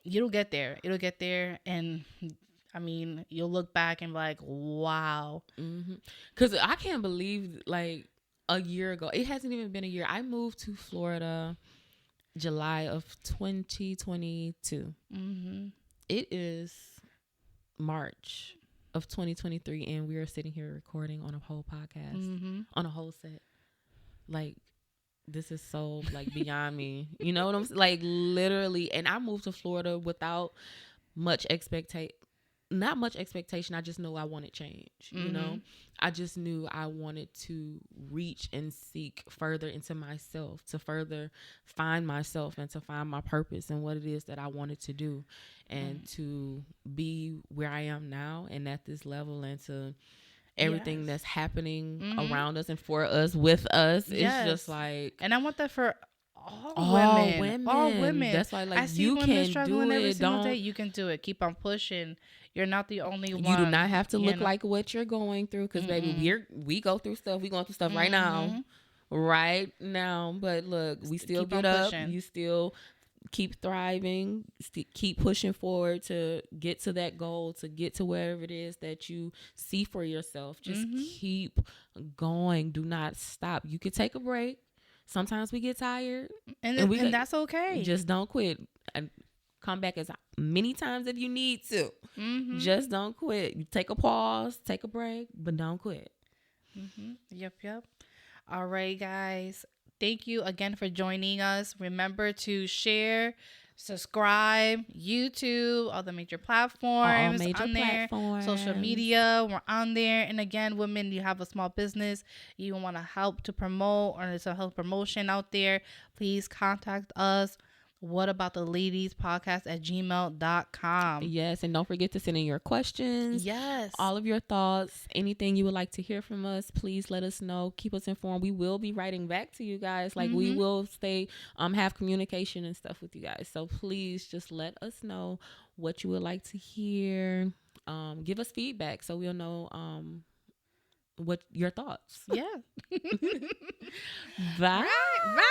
you'll get there. It'll get there. And I mean, you'll look back and be like, wow. Because I can't believe, like, a year ago, it hasn't even been a year. I moved to Florida July of 2022. It is March of 2023, and we are sitting here recording on a whole podcast, on a whole set. Like, this is so, like, beyond me. You know what I'm saying? Like, literally. And I moved to Florida without not much expectation. I just knew I wanted change. You know, I just knew I wanted to reach and seek further into myself, to further find myself and to find my purpose and what it is that I wanted to do, and to be where I am now and at this level, and to everything that's happening around us and for us, with us. It's just like, and I want that for all women. That's why, like, I see you women can struggling do every it. single day. You can do it. Keep on pushing. You're not the only one. You do not have to look like what you're going through, because baby, we go through stuff. We going through stuff right now. But look, we still get up. You still keep thriving. Keep pushing forward to get to that goal, to get to wherever it is that you see for yourself. Just keep going. Do not stop. You could take a break. Sometimes we get tired, and that's okay. Just don't quit. And come back as many times if you need to. Just don't quit. You take a pause, take a break, but don't quit. Yep. All right, guys. Thank you again for joining us. Remember to share, subscribe, YouTube, all the major platforms, social media, we're on there. And again, women, you have a small business, you want to help to promote, or there's a health promotion out there, please contact us. What about the ladies podcast at gmail.com. Yes, and don't forget to send in your questions. Yes, all of your thoughts, anything you would like to hear from us. Please let us know. Keep us informed. We will be writing back to you guys. Like, we will stay have communication and stuff with you guys. So please just let us know what you would like to hear. Give us feedback so we'll know what your thoughts. Yeah. Bye. Bye.